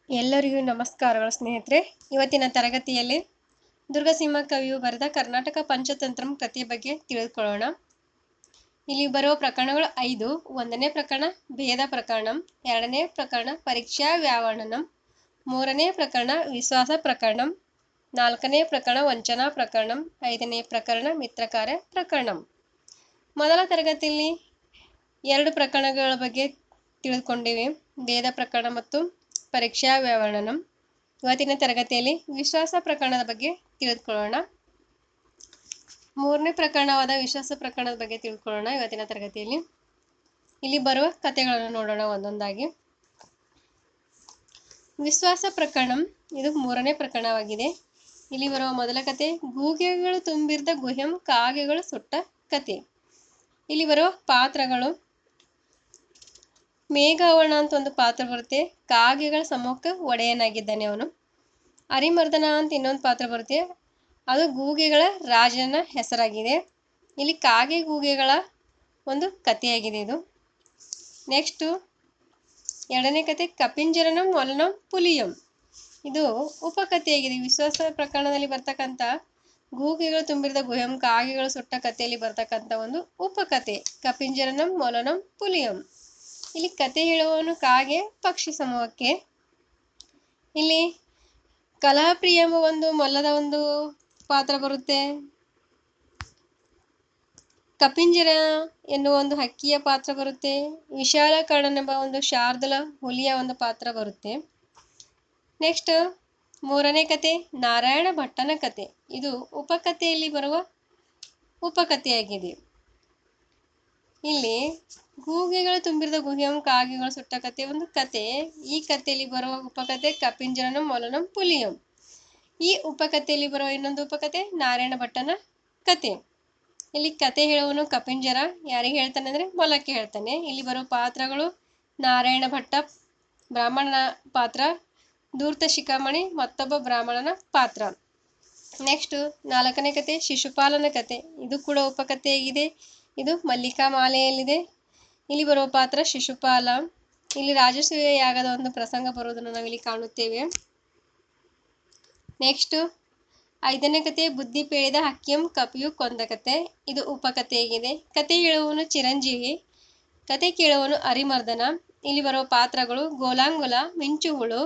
ಎಲ್ಲರಿಗೂ ನಮಸ್ಕಾರಗಳು ಸ್ನೇಹಿತರೆ. ಇವತ್ತಿನ ತರಗತಿಯಲ್ಲಿ ದುರ್ಗಸಿಂಹ ಕವಿಯು ಬರೆದ ಕರ್ನಾಟಕ ಪಂಚತಂತ್ರಂ ಕಥೆಯ ಬಗ್ಗೆ ತಿಳಿದುಕೊಳ್ಳೋಣ. ಇಲ್ಲಿ ಬರುವ ಪ್ರಕರಣಗಳು 5. 1ನೇ ಪ್ರಕರಣ ಭೇದ ಪ್ರಕರಣಂ, 2ನೇ ಪ್ರಕರಣ ಪರೀಕ್ಷಾ ವ್ಯಾವರಣಂ, 3ನೇ ಪ್ರಕರಣ ವಿಶ್ವಾಸ ಪ್ರಕರಣಂ, 4ನೇ ಪ್ರಕರಣ ವಂಚನಾ ಪ್ರಕರಣಂ, 5ನೇ ಪ್ರಕರಣ ಮಿತ್ರಕಾರ್ಯ ಪ್ರಕರಣಂ. ಮೊದಲ ತರಗತಿಯಲ್ಲಿ 2 ಪ್ರಕರಣಗಳ ಬಗ್ಗೆ ತಿಳಿದುಕೊಂಡಿವೆ, ಭೇದ ಪ್ರಕರಣ ಮತ್ತು ಪರೀಕ್ಷಾ ವ್ಯಾವರಣಂ. ಇವತ್ತಿನ ತರಗತಿಯಲ್ಲಿ ವಿಶ್ವಾಸ ಪ್ರಕರಣದ ಬಗ್ಗೆ ತಿಳಿದುಕೊಳ್ಳೋಣ. 3ನೇ ಪ್ರಕರಣವಾದ ವಿಶ್ವಾಸ ಪ್ರಕರಣದ ಬಗ್ಗೆ ತಿಳ್ಕೊಳ್ಳೋಣ ಇವತ್ತಿನ ತರಗತಿಯಲ್ಲಿ. ಇಲ್ಲಿ ಬರುವ ಕಥೆಗಳನ್ನು ನೋಡೋಣ ಒಂದೊಂದಾಗಿ. ವಿಶ್ವಾಸ ಪ್ರಕರಣಂ ಇದು 3ನೇ ಪ್ರಕರಣವಾಗಿದೆ. ಇಲ್ಲಿ ಬರುವ ಮೊದಲ ಕತೆ ಗೂಗೆಗಳು ತುಂಬಿರದ ಗುಹ್ಯಂ ಕಾಗೆಗಳು ಸುಟ್ಟ ಕತೆ. ಇಲ್ಲಿ ಬರುವ ಪಾತ್ರಗಳು ಮೇಘವರ್ಣ ಅಂತ ಒಂದು ಪಾತ್ರ ಬರುತ್ತೆ, ಕಾಗೆಗಳ ಸಮೂಹಕ್ಕೆ ಒಡೆಯನಾಗಿದ್ದಾನೆ ಅವನು. ಅರಿಮರ್ದನ ಅಂತ ಇನ್ನೊಂದು ಪಾತ್ರ ಬರುತ್ತೆ, ಅದು ಗೂಗೆಗಳ ರಾಜನ ಹೆಸರಾಗಿದೆ. ಇಲ್ಲಿ ಕಾಗೆ ಗೂಗೆಗಳ ಒಂದು ಕಥೆಯಾಗಿದೆ ಇದು. ನೆಕ್ಸ್ಟು 2ನೇ ಕತೆ ಕಪಿಂಜರನಂ ಮೊಲನಂ ಪುಲಿಯಂ. ಇದು ಉಪಕಥೆಯಾಗಿದೆ. ವಿಶ್ವಾಸ ಪ್ರಕರಣದಲ್ಲಿ ಬರ್ತಕ್ಕಂಥ ಗೂಗೆಗಳು ತುಂಬಿರದ ಗುಹ್ಯಂ ಕಾಗೆಗಳು ಸುಟ್ಟ ಕಥೆಯಲ್ಲಿ ಬರ್ತಕ್ಕಂಥ ಒಂದು ಉಪಕಥೆ ಕಪಿಂಜರನಂ ಮೊಲನಂ ಪುಲಿಯಂ. ಇಲ್ಲಿ ಕತೆ ಹೇಳುವವನು ಕಾಗೆ ಪಕ್ಷಿ ಸಮೂಹಕ್ಕೆ. ಇಲ್ಲಿ ಕಲಹಪ್ರಿಯ ಎಂಬ ಒಂದು ಮೊಲದ ಒಂದು ಪಾತ್ರ ಬರುತ್ತೆ, ಕಪಿಂಜರ ಎನ್ನುವ ಒಂದು ಹಕ್ಕಿಯ ಪಾತ್ರ ಬರುತ್ತೆ, ವಿಶಾಲಕರ್ಣನೆಂಬ ಒಂದು ಶಾರ್ದೂಲ ಹುಲಿಯ ಒಂದು ಪಾತ್ರ ಬರುತ್ತೆ. ನೆಕ್ಸ್ಟ್ 3ನೇ ಕತೆ ನಾರಾಯಣ ಭಟ್ಟನ ಕತೆ. ಇದು ಉಪಕಥೆಯಲ್ಲಿ ಬರುವ ಉಪಕಥೆಯಾಗಿದೆ. ಇಲ್ಲಿ ಗೂಗೆಗಳು ತುಂಬಿರದ ಗುಹ್ಯಂ ಕಾಗೆಗಳು ಸುಟ್ಟ ಕತೆ ಒಂದು ಕತೆ. ಈ ಕಥೆಯಲ್ಲಿ ಬರುವ ಉಪಕಥೆ ಕಪಿಂಜರನಂ ಮೊಲನಂ ಪುಲಿಯಂ. ಈ ಉಪಕಥೆಯಲ್ಲಿ ಬರುವ ಇನ್ನೊಂದು ಉಪಕಥೆ ನಾರಾಯಣ ಭಟ್ಟನ ಕತೆ. ಇಲ್ಲಿ ಕತೆ ಹೇಳುವವನು ಕಪಿಂಜರ, ಯಾರಿಗೆ ಹೇಳ್ತಾನೆ ಅಂದರೆ ಮೊಲಕ್ಕೆ ಹೇಳ್ತಾನೆ. ಇಲ್ಲಿ ಬರುವ ಪಾತ್ರಗಳು ನಾರಾಯಣ ಭಟ್ಟ ಬ್ರಾಹ್ಮಣನ ಪಾತ್ರ, ಧೂರ್ತ ಶಿಖಾಮಣಿ ಮತ್ತೊಬ್ಬ ಬ್ರಾಹ್ಮಣನ ಪಾತ್ರ. ನೆಕ್ಸ್ಟ್ 4ನೇ ಕತೆ ಶಿಶುಪಾಲನ ಕತೆ. ಇದು ಕೂಡ ಉಪಕಥೆಯಾಗಿದೆ. ಇದು ಮಲ್ಲಿಕಾ ಮಾಲೆಯಲ್ಲಿದೆ. ಇಲ್ಲಿ ಬರುವ ಪಾತ್ರ ಶಿಶುಪಾಲ. ಇಲ್ಲಿ ರಾಜಸೂಯ ಯಾಗದ ಒಂದು ಪ್ರಸಂಗ ಬರುವುದನ್ನು ನಾವಿಲ್ಲಿ ಕಾಣುತ್ತೇವೆ. ನೆಕ್ಸ್ಟ್ 5ನೇ ಕತೆ ಬುದ್ಧಿ ಪೇಳಿದ ಹಕ್ಕಿಯಂ ಕಪಿಯು ಕೊಂದ ಕತೆ. ಇದು ಉಪಕಥೆಯಾಗಿದೆ. ಕತೆ ಹೇಳುವವನು ಚಿರಂಜೀವಿ, ಕತೆ ಕೇಳುವವನು ಅರಿಮರ್ದನ. ಇಲ್ಲಿ ಬರುವ ಪಾತ್ರಗಳು ಗೋಲಾಂಗುಲ, ಮಿಂಚುಹುಳು,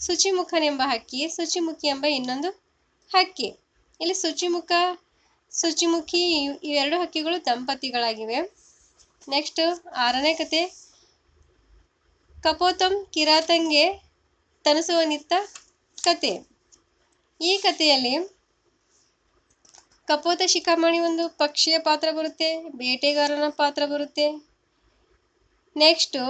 ಶುಚಿಮುಖನೆಂಬ ಹಕ್ಕಿ, ಶುಚಿಮುಖಿ ಎಂಬ ಇನ್ನೊಂದು ಹಕ್ಕಿ. ಇಲ್ಲಿ ಶುಚಿಮುಖಿ ಇವೆರಡು ಹಕ್ಕಿಗಳು ದಂಪತಿಗಳಾಗಿವೆ. ನೆಕ್ಸ್ಟ್ 6ನೇ ಕತೆ ಕಪೋತಂ ಕಿರಾತಂಗೆ ತನಸುವನಿತ್ತ ಕತೆ. ಈ ಕಥೆಯಲ್ಲಿ ಕಪೋತ ಶಿಖಾಮಣಿ ಒಂದು ಪಕ್ಷಿಯ ಪಾತ್ರ ಬರುತ್ತೆ, ಬೇಟೆಗಾರನ ಪಾತ್ರ ಬರುತ್ತೆ. ನೆಕ್ಸ್ಟು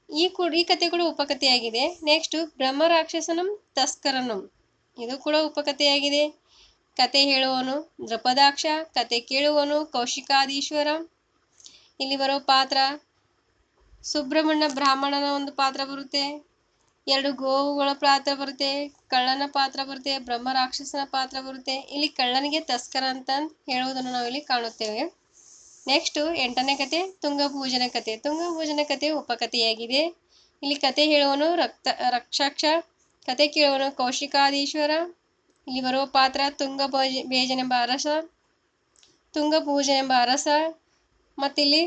ಈ ಕತೆ ಕೂಡ ಉಪಕಥೆಯಾಗಿದೆ. ನೆಕ್ಸ್ಟು ಬ್ರಹ್ಮ ರಾಕ್ಷಸನಂ ತಸ್ಕರನಂ. ಇದು ಕೂಡ ಉಪಕಥೆಯಾಗಿದೆ. ಕತೆ ಹೇಳುವವನು ದೃಪದಾಕ್ಷ, ಕತೆ ಕೇಳುವವನು ಕೌಶಿಕಾದೀಶ್ವರ. ಇಲ್ಲಿ ಬರೋ ಪಾತ್ರ ಸುಬ್ರಹ್ಮಣ್ಯ ಬ್ರಾಹ್ಮಣನ ಒಂದು ಪಾತ್ರ ಬರುತ್ತೆ, 2 ಗೋವುಗಳ ಪಾತ್ರ ಬರುತ್ತೆ, ಕಳ್ಳನ ಪಾತ್ರ ಬರುತ್ತೆ, ಬ್ರಹ್ಮ ರಾಕ್ಷಸನ ಪಾತ್ರ ಬರುತ್ತೆ. ಇಲ್ಲಿ ಕಳ್ಳನಿಗೆ ತಸ್ಕರ ಅಂತ ಹೇಳುವುದನ್ನು ನಾವಿಲ್ಲಿ ಕಾಣುತ್ತೇವೆ. ನೆಕ್ಸ್ಟು 8ನೇ ಕತೆ ತುಂಗಭೂಜನ ಕತೆ. ತುಂಗಭೂಜನ ಕತೆ ಉಪಕಥೆಯಾಗಿದೆ. ಇಲ್ಲಿ ಕತೆ ಹೇಳುವವನು ರಕ್ಷಾಕ್ಷ, ಕತೆ ಕೇಳುವವನು ಕೌಶಿಕಾದೀಶ್ವರ. ಇಲ್ಲಿ ಬರುವ ಪಾತ್ರ ತುಂಗಭೂಜನೆಂಬ ಅರಸ. ಮತ್ತಿಲ್ಲಿ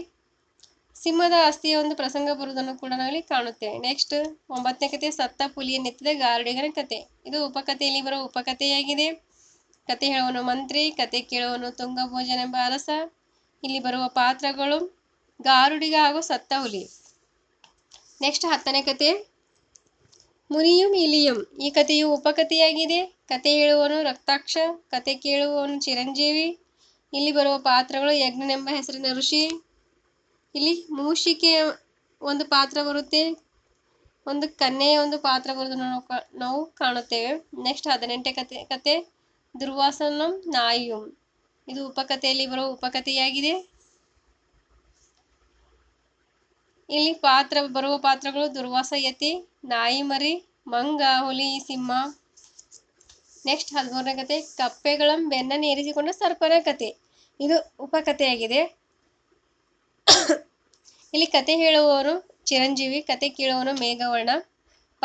ಸಿಂಹದ ಅಸ್ಥಿಯ ಒಂದು ಪ್ರಸಂಗ ಬರುವುದನ್ನು ಕೂಡ ನಾವಿಲ್ಲಿ ಕಾಣುತ್ತೇವೆ. ನೆಕ್ಸ್ಟ್ 9ನೇ ಕತೆ ಸತ್ತ ಪುಲಿಯ ನೆತ್ತಿದ ಗಾರುಡಿಗನ ಕತೆ. ಇದು ಉಪಕಥೆಯಲ್ಲಿ ಬರುವ ಉಪಕಥೆಯಾಗಿದೆ. ಕತೆ ಹೇಳುವವನು ಮಂತ್ರಿ, ಕತೆ ಕೇಳುವವನು ತುಂಗಭೋಜನೆಂಬ ಅರಸ. ಇಲ್ಲಿ ಬರುವ ಪಾತ್ರಗಳು ಗಾರುಡಿಗ ಹಾಗೂ ಸತ್ತ ಹುಲಿ. ನೆಕ್ಸ್ಟ್ 10ನೇ ಕತೆ ಮುನಿಯಂ ಇಲಿಯಂ. ಈ ಕಥೆಯು ಉಪಕಥೆಯಾಗಿದೆ. ಕತೆ ಹೇಳುವವನು ರಕ್ತಾಕ್ಷ, ಕತೆ ಕೇಳುವವನು ಚಿರಂಜೀವಿ. ಇಲ್ಲಿ ಬರುವ ಪಾತ್ರಗಳು ಯಜ್ಞನೆಂಬ ಹೆಸರಿನ ಋಷಿ. ಇಲ್ಲಿ ಮೂಷಿಕೆಯ ಒಂದು ಪಾತ್ರ ಬರುತ್ತೆ, ಒಂದು ಕನ್ಯೆಯ ಒಂದು ಪಾತ್ರ ಬರುವುದನ್ನು ನಾವು ಕಾಣುತ್ತೇವೆ. ನೆಕ್ಸ್ಟ್ 18ನೇ ಕತೆ ದುರ್ವಾಸನಂ ನಾಯಿಯಂ. ಇದು ಉಪಕಥೆಯಲ್ಲಿ ಬರುವ ಉಪಕಥೆಯಾಗಿದೆ. ಇಲ್ಲಿ ಬರುವ ಪಾತ್ರಗಳು ದುರ್ವಾಸ ಯತಿ, ನಾಯಿ ಮರಿ, ಮಂಗ, ಹುಲಿ, ಸಿಂಹ. ನೆಕ್ಸ್ಟ್ 13ನೇ ಕತೆ ಕಪ್ಪೆಗಳಂ ಬೆನ್ನನ್ನು ಏರಿಸಿಕೊಂಡ ಸರ್ಪನ ಕತೆ. ಇದು ಉಪಕಥೆಯಾಗಿದೆ. ಇಲ್ಲಿ ಕತೆ ಹೇಳುವವರು ಚಿರಂಜೀವಿ, ಕತೆ ಕೇಳುವವನು ಮೇಘವರ್ಣ,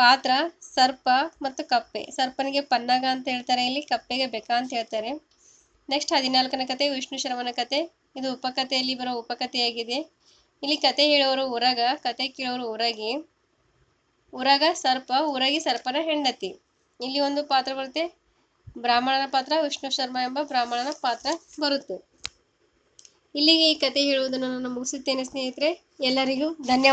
ಪಾತ್ರ ಸರ್ಪ ಮತ್ತು ಕಪ್ಪೆ. ಸರ್ಪನಿಗೆ ಪನ್ನಗ ಅಂತ ಹೇಳ್ತಾರೆ, ಇಲ್ಲಿ ಕಪ್ಪೆಗೆ ಬೆಕ ಅಂತ ಹೇಳ್ತಾರೆ. ನೆಕ್ಸ್ಟ್ 14ನೇ ಕತೆ ವಿಷ್ಣು ಶರ್ಮನ ಕತೆ. ಇದು ಉಪಕಥೆಯಲ್ಲಿ ಬರೋ ಉಪಕಥೆಯಾಗಿದೆ. ಇಲ್ಲಿ ಕತೆ ಹೇಳೋರು ಉರಗ, ಕತೆ ಕೇಳೋರು ಉರಗಿ. ಉರಗ ಸರ್ಪ, ಉರಗಿ ಸರ್ಪನ ಹೆಂಡತಿ. ಇಲ್ಲಿ ಒಂದು ಪಾತ್ರ ಬರುತ್ತೆ, ಬ್ರಾಹ್ಮಣನ ಪಾತ್ರ, ವಿಷ್ಣು ಶರ್ಮ ಎಂಬ ಬ್ರಾಹ್ಮಣನ ಪಾತ್ರ ಬರುತ್ತೆ. ಇಲ್ಲಿಗೆ ಈ ಕತೆ ಹೇಳುವುದನ್ನು ನಾನು ಮುಗಿಸುತ್ತೇನೆ ಸ್ನೇಹಿತರೆ. ಎಲ್ಲರಿಗೂ ಧನ್ಯವಾದ.